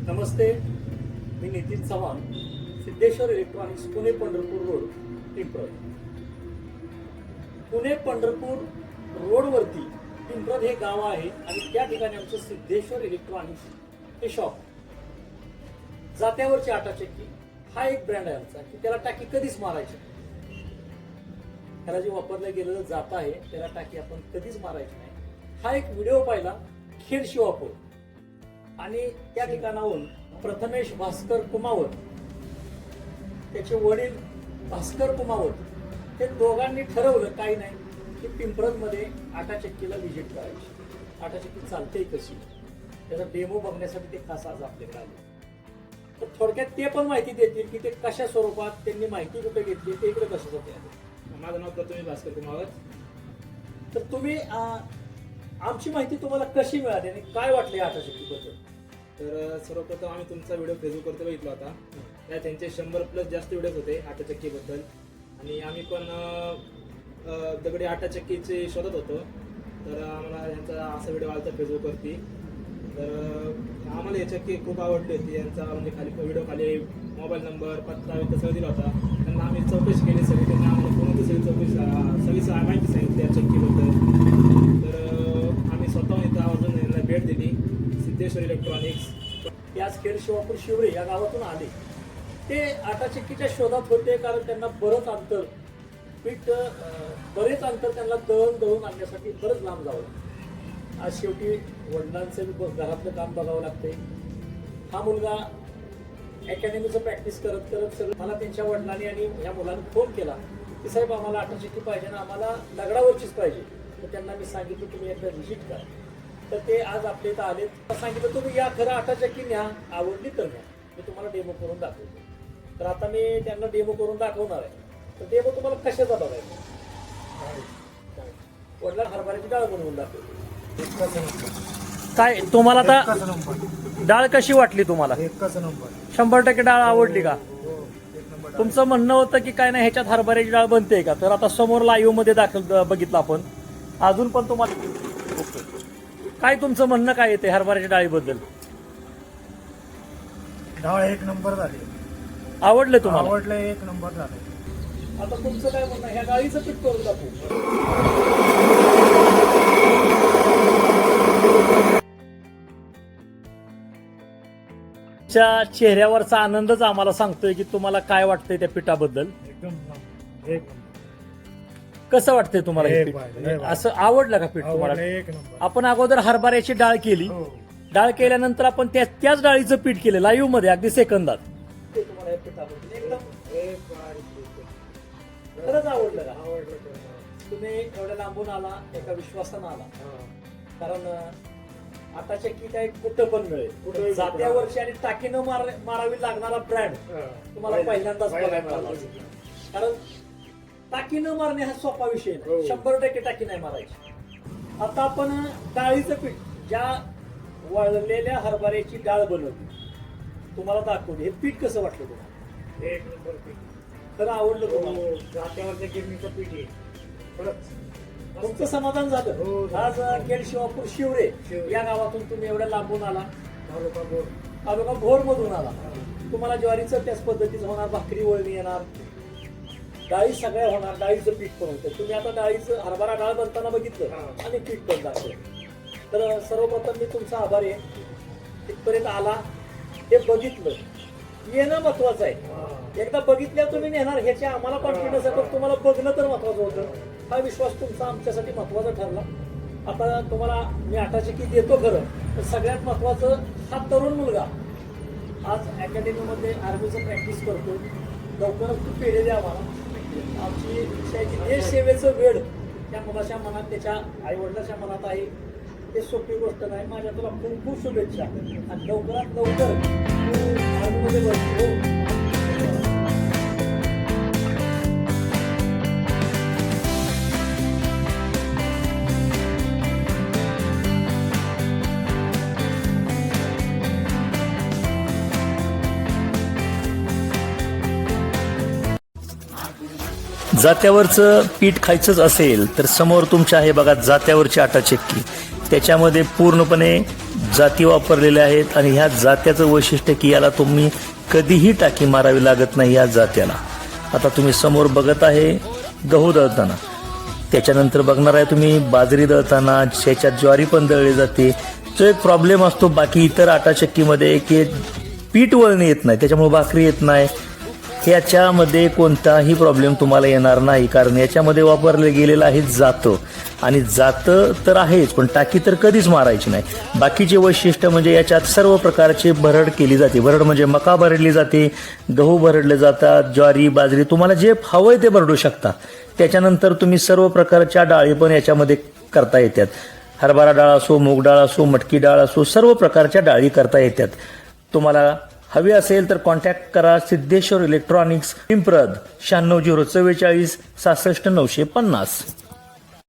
नमस्ते, मी Nitin Chavan, Siddheshwar electronics, Pune Pandharpur road, Pimpalad. Pune Pandharpur रोडवरती पिंपळद हे गाव आहे आणि त्या ठिकाणी आमचं सिद्धेश्वर इलेक्ट्रॉनिक्स हे शॉप. जात्यावरची आटा चक्की हा एक ब्रँड आहे आमचा की त्याला टाकी कधीच मारायची, त्याला जे वापरलं गेलेलं जात आहे त्याला टाकी आपण कधीच मारायची नाही. हा एक व्हिडिओ पाहिला खेड शिवापूर आणि त्या ठिकाणाहून प्रथमेश भास्कर कुमावत, त्याचे वडील भास्कर कुमावत, हे दोघांनी ठरवलं काही नाही की पिंपळदमध्ये आटा चक्कीला व्हिजिट करायची. आटा चक्की चालते कशी त्याचा डेमो बघण्यासाठी ते खास आज आपल्याकडे आले. तर थोडक्यात ते पण माहिती देतील की ते कशा स्वरूपात त्यांनी माहिती कुठे घेतली, ते इकडे कशासाठी आले. माझं नाव प्रथमेश भास्कर कुमावत. तर तुम्ही आमची माहिती तुम्हाला कशी मिळाली आणि काय वाटले आटा चक्कीबद्दल? तर सर्वप्रथम आम्ही तुमचा व्हिडिओ फेसबुकवरती बघितला होता. त्या त्यांचे 100+ जास्त व्हिडिओज होते आटा चक्कीबद्दल आणि आम्ही पण दगडी आटा चक्कीचे शोधत होतो. तर आम्हाला यांचा असा व्हिडिओ आला होता फेसबुकवरती. तर आम्हाला ही चक्की खूप आवडली होती. यांचा म्हणजे खाली व्हिडिओ खाली मोबाईल नंबर, पत्ता सगळं दिला होता. त्यांना आम्ही चौकशी केली सगळी. त्यांनी आम्हाला पूर्ण सगळी सगळी माहिती सांगितली या चक्कीबद्दल. तर आम्ही स्वतःहून इथं आवर्जून यांना भेट दिली. सिद्धेश्वर इलेक्ट्रॉनिक्स याच खेड शिवापूर शिवरे या गावातून आले. ते आटा चक्कीच्या शोधात होते कारण त्यांना बरेच अंतर त्यांना दळून आणण्यासाठी बरंच लांब जावं. आज शेवटी वडिलांचं घरातलं काम बघावं लागतंय. हा मुलगा अकॅडमीचं प्रॅक्टिस करत करत सगळं मला त्यांच्या वडिलांनी आणि ह्या मुलांनी फोन केला की साहेब आम्हाला आटा चक्की पाहिजे ना, आम्हाला दगडावरचीच पाहिजे. तर त्यांना मी सांगितलं तुम्ही एकदा व्हिजिट करा. तर ते आज आपल्या इथं आले. सांगितलं तुम्ही या खरं आटा चक्की न्या, आवडली तर न्या, मी तुम्हाला डेमो करून दाखवतो. तर आता मी त्यांना डेमो करून दाखवणार आहे. तर डेमो तुम्हाला कशाचा बघायचा? वडिला हरभऱ्याची डाळ बनवून दाखवतो. काय तुम्हाला आता डाळ कशी वाटली तुम्हाला? 100% डाळ आवडली का? तुमचं म्हणणं होतं की काय नाही ह्याच्यात हरभऱ्याची डाळ बनते का? तर आता समोर लाईव्ह मध्ये बघितलं आपण. अजून पण तुम्हाला काय तुमचं म्हणणं काय येते हरभऱ्याच्या डाळीबद्दल? डाळ 1 नंबर झाली. आवडलं तुम्हाला? आवडलं, 1 नंबर झालं. आता तुमचं काय म्हणणं, ह्या डाळीचं पीठ करून दाखवू? चेहऱ्यावरचा आनंदच आम्हाला सांगतोय की तुम्हाला काय वाटतंय त्या पिठाबद्दल. एकदम एक कसं वाटतंय तुम्हाला हे एक पीठ? बाय, एक असं आवडलं का पीठ आवडलं, तुम्हाला? 1 नंबर. आपण अगोदर हरभऱ्याची डाळ केली. हो. डाळ केल्यानंतर आपण त्याच डाळीचं पीठ केलं लाईव्ह मध्ये अगदी सेकंदात. ते तुम्हाला हे पीठ आवडलं? एकदम एक बारीक. खरंच आवडलं का? आवडलं. तुम्ही एवढ्या लांबून आला, एका विश्वासानं आला. कारण आटा चक्की काय कुठं पण मिळेल. कुठंही जात्यावरची आणि टाकीनं मारावी लागणारा ब्रँड तुम्हाला पहिल्यांदाच बघायला मिळाला. कारण टाकी न मारणे हा सोपा विषय नाही. हो. 100% टाकी नाही मारायची. आता आपण डाळीचं पीठ, ज्या वळलेल्या हरभऱ्याची डाळ बनवली तुम्हाला दाखवली. हे पीठ कसं वाटलं तुम्हाला? 1 नंबर पीठ. खरं आवडलं तुम्हाला? जात्यावरच्या गिरणीचं पीठ आहे. खरंच. तुमचं समाधान झालं? हो. आज खेड शिवापूर शिवरे या गावातून तुम्ही एवढ्या लांबून आला, तालुका भोर मधून आला. तुम्हाला ज्वारीचं त्याच पद्धतीचं होणार, भाकरी वळणी येणार, डाळी सगळ्या होणार, डाळीचं पीठ पण होतं. तुम्ही आता डाळीचं हरभरा डाळ बनताना बघितलं आणि पीठ पण दाखवलं. तर सर्वप्रथम मी तुमचा आभारी आहे. तिथपर्यंत आला, हे बघितलं, येणं महत्वाचं आहे. एकदा बघितल्यावर तुम्ही नेणार ह्याच्या आम्हाला कॉन्फिडन्स आहे, पण तुम्हाला बघणं तर महत्वाचं होतं. हा विश्वास तुमचा आमच्यासाठी महत्वाचा ठरला. आता तुम्हाला मी आटा चक्की देतो खरं, पण सगळ्यात महत्वाचं हा तरुण मुलगा आज अकॅडमीमध्ये आर्मीचं प्रॅक्टिस करतो. लवकरच तू पेढे द्या आम्हाला. आमची इच्छा आहे की देश सेवेचं वेळ त्या मुलाच्या मनात, त्याच्या आईवडिलाच्या मनात आहे. हे सोपी गोष्ट नाही. माझ्या तुला खूप खूप शुभेच्छा आणि लवकरात लवकर तू आर्मीमध्ये बसतो. जात्यावरचं पीठ खायचंच असेल तर समोर तुमच्या आहे बघा जात्यावरची आटा चक्की. त्याच्यामध्ये पूर्णपणे जाती वापरलेल्या आहेत आणि ह्या जात्याचं वैशिष्ट्य की याला तुम्ही कधीही टाकी मारावी लागत नाही या जात्याला. आता तुम्ही समोर बघत आहे गहू दळताना, त्याच्यानंतर बघणार आहे तुम्ही बाजरी दळताना, त्याच्यात ज्वारी पण दळली जाते. जो एक प्रॉब्लेम असतो बाकी इतर आटा चक्कीमध्ये की पीठ वळणे येत नाही, त्याच्यामुळे भाकरी येत नाही. याच्यामध्ये कोणताही प्रॉब्लेम तुम्हाला येणार नाही, कारण याच्यामध्ये वापरले गेलेलं आहे जातं. आणि जातं तर आहेच, पण टाकी तर कधीच मारायची नाही. बाकीचे वैशिष्ट्य म्हणजे याच्यात सर्व प्रकारचे भरड केली जाते. भरड म्हणजे मका भरडली जाते, गहू भरडले जातात, ज्वारी बाजरी तुम्हाला जे हवंय ते भरडू शकता. त्याच्यानंतर तुम्ही सर्व प्रकारच्या डाळी पण याच्यामध्ये करता येतात. हरभरा डाळ असो, मूग डाळ असो, मटकी डाळ असो, सर्व प्रकारच्या डाळी करता येतात. तुम्हाला हवी असेल तर कॉन्टॅक्ट करा सिद्धेश्वर इलेक्ट्रॉनिक्स, पिंपरद 96 044 66 950.